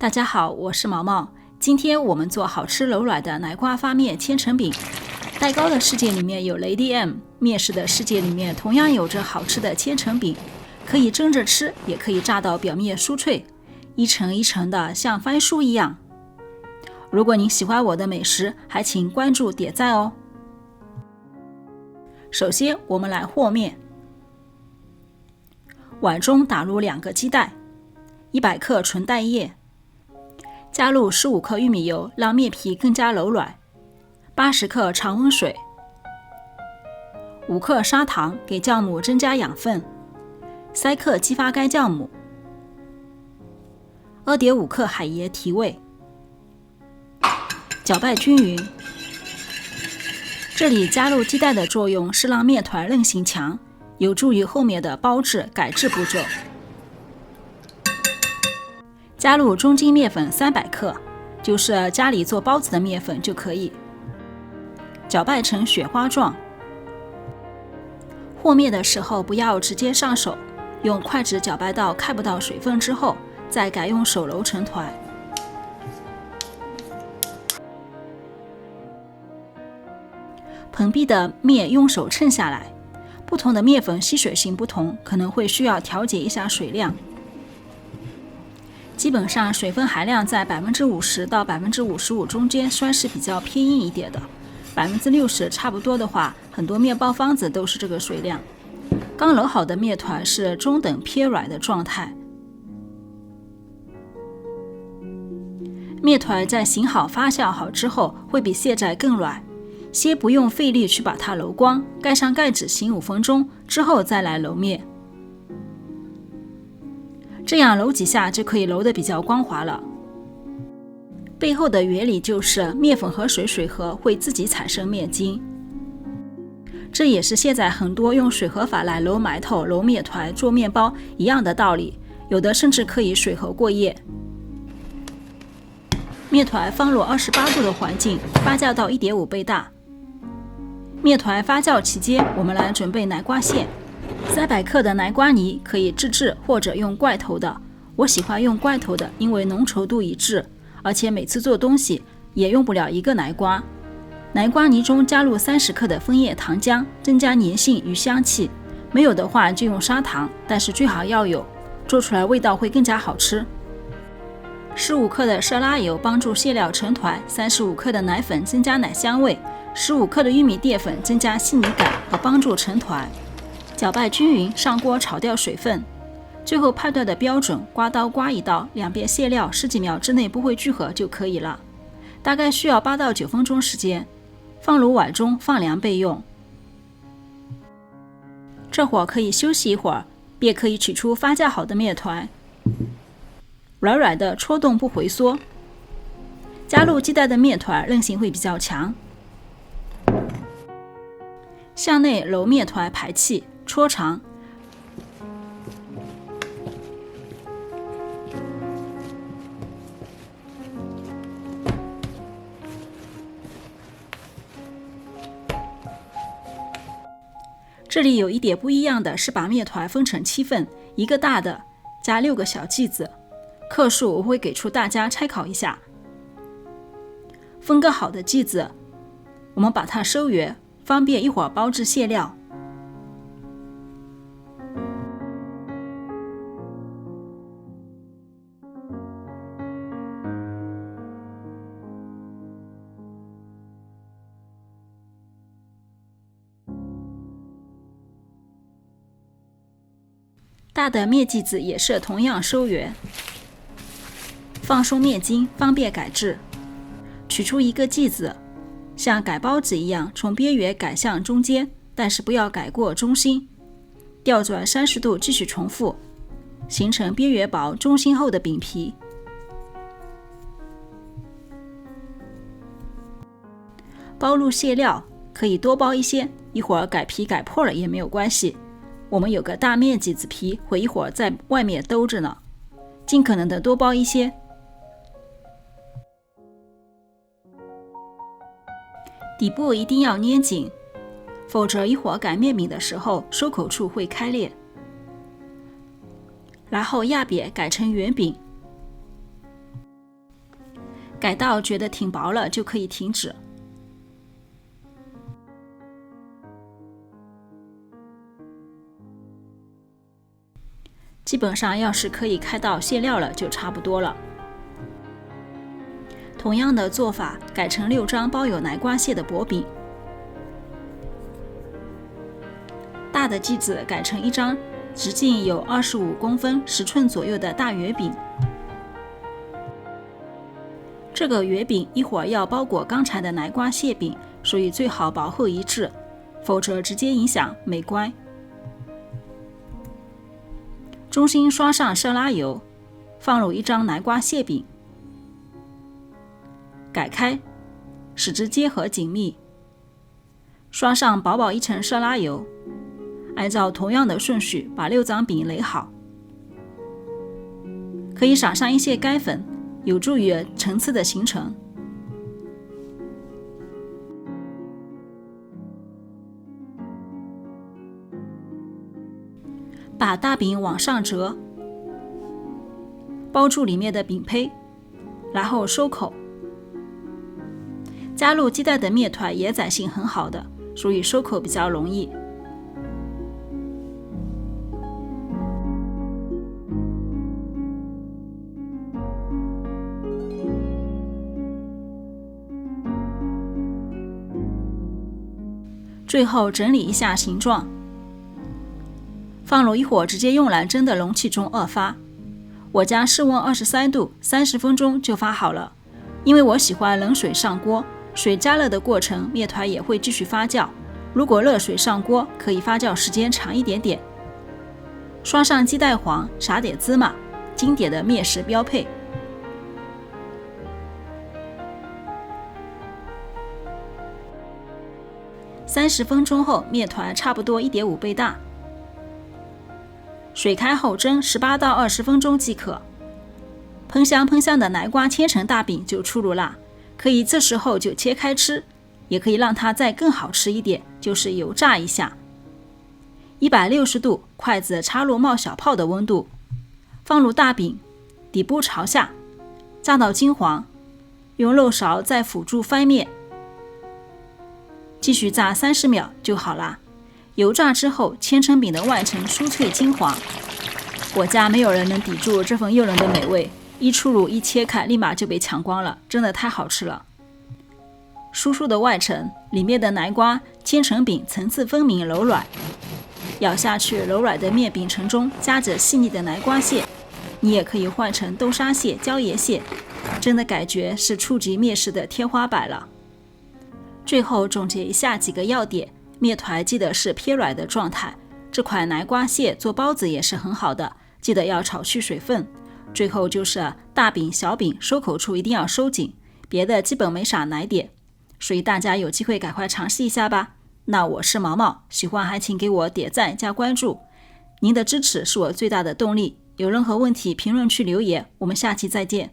大家好，我是毛毛。今天我们做好吃柔软的奶瓜发面千层饼。蛋糕的世界里面有 Lady M， 面食的世界里面同样有着好吃的千层饼，可以蒸着吃，也可以炸到表面酥脆，一层一层的像翻书一样。如果您喜欢我的美食，还请关注点赞哦。首先我们来和面，碗中打入2个鸡蛋，100克纯蛋液，加入15克玉米油，让面皮更加柔软，80克常温水，5克砂糖给酵母增加养分，3克激发干酵母，2.5克海盐提味，搅拌均匀。这里加入鸡蛋的作用是让面团韧性强，有助于后面的包制改制步骤。加入中筋面粉300克，就是家里做包子的面粉就可以，搅拌成雪花状。和面的时候不要直接上手，用筷子搅拌到看不到水分之后，再改用手揉成团。盆壁的面用手称下来，不同的面粉吸水性不同，可能会需要调节一下水量。基本上水分含量在 50% 到 55% 中间，算是比较偏硬一点的。60% 差不多的话，很多面包方子都是这个水量。刚揉好的面团是中等偏软的状态。面团在醒好发酵好之后，会比现在更软。先不用费力去把它揉光，盖上盖子醒5分钟之后再来揉面。这样揉几下就可以揉得比较光滑了。背后的原理就是面粉和水水合会自己产生面筋，这也是现在很多用水合法来揉馒头、揉面团、做面包一样的道理，有的甚至可以水合过夜。面团放入28度的环境发酵到 1.5 倍大。面团发酵期间，我们来准备奶瓜馅。300克的奶瓜泥可以自制或者用罐头的，我喜欢用罐头的，因为浓稠度一致，而且每次做东西也用不了1个奶瓜。奶瓜泥中加入30克的枫叶糖浆，增加粘性与香气，没有的话就用砂糖，但是最好要有，做出来味道会更加好吃。15克的色拉油帮助馅料成团，35克的奶粉增加奶香味，15克的玉米淀粉增加细腻感和帮助成团。搅拌均匀，上锅炒掉水分。最后判断的标准，刮刀刮一刀，两边馅料10几秒之内不会聚合就可以了。大概需要8到9分钟时间，放入碗中放凉备用。这会儿可以休息一会儿，便可以取出发酵好的面团，软软的，戳动不回缩。加入鸡蛋的面团韧性会比较强。向内揉面团排气，搓长。这里有一点不一样的是把面团分成7份，1个大的加6个小剂子，克数我会给出大家参考一下。分割好的剂子，我们把它收圆，方便一会儿包制馅料。大的面剂子也是同样收圆，放松面筋，方便改制。取出1个剂子，像改包子一样，从边缘改向中间，但是不要改过中心。调转30度继续重复，形成边缘薄、中心厚的饼皮。包入馅料，可以多包一些，一会儿改皮改破了也没有关系。我们有个大面剂子皮，会一会儿在外面兜着呢，尽可能的多包一些。底部一定要捏紧，否则一会儿擀面饼的时候收口处会开裂。然后压扁改成圆饼。改到觉得挺薄了就可以停止。基本上要是可以开到馅料了就差不多了。同样的做法，改成6张包有奶瓜屑的薄饼，大的剂子改成1张直径有25公分10寸左右的大圆饼。这个圆饼一会儿要包裹刚才的奶瓜屑饼，所以最好薄厚一致，否则直接影响美观。中心刷上色拉油，放入1张奶瓜屑饼，改开，使之结合紧密，刷上薄薄1层色拉油，按照同样的顺序把6张饼垒好，可以撒上一些干粉，有助于层次的形成。把大饼往上折，包住里面的饼胚，然后收口。加入鸡蛋的面团延展性很好的，所以收口比较容易。最后整理一下形状，放入一会儿直接用来蒸的容器中2发。我家室温23度，30分钟就发好了。因为我喜欢冷水上锅，水加热的过程面团也会继续发酵，如果热水上锅可以发酵时间长一点点。刷上鸡蛋黄，撒点芝麻，经典的面食标配。30分钟后，面团差不多1.5倍大，水开后蒸18到20分钟即可。喷香喷香的奶瓜千层大饼就出炉啦，可以这时候就切开吃，也可以让它再更好吃一点，就是油炸一下。160度，筷子插入冒小泡的温度，放入大饼，底部朝下，炸到金黄，用肉勺再辅助翻面，继续炸30秒就好啦。油炸之后，千层饼的外层酥脆金黄，我家没有人能抵住这份诱人的美味，一出炉一切开立马就被抢光了，真的太好吃了。酥酥的外层，里面的奶瓜千层饼层次分明柔软，咬下去柔软的面饼层中夹着细腻的奶瓜屑，你也可以换成豆沙屑、椒盐屑，真的感觉是初级面食的天花板了。最后总结一下几个要点，面团记得是偏软的状态，这款奶瓜屑做包子也是很好的，记得要炒去水分。最后就是大饼小饼收口处一定要收紧，别的基本没啥难点，所以大家有机会赶快尝试一下吧。那我是毛毛，喜欢还请给我点赞加关注，您的支持是我最大的动力，有任何问题评论区留言，我们下期再见。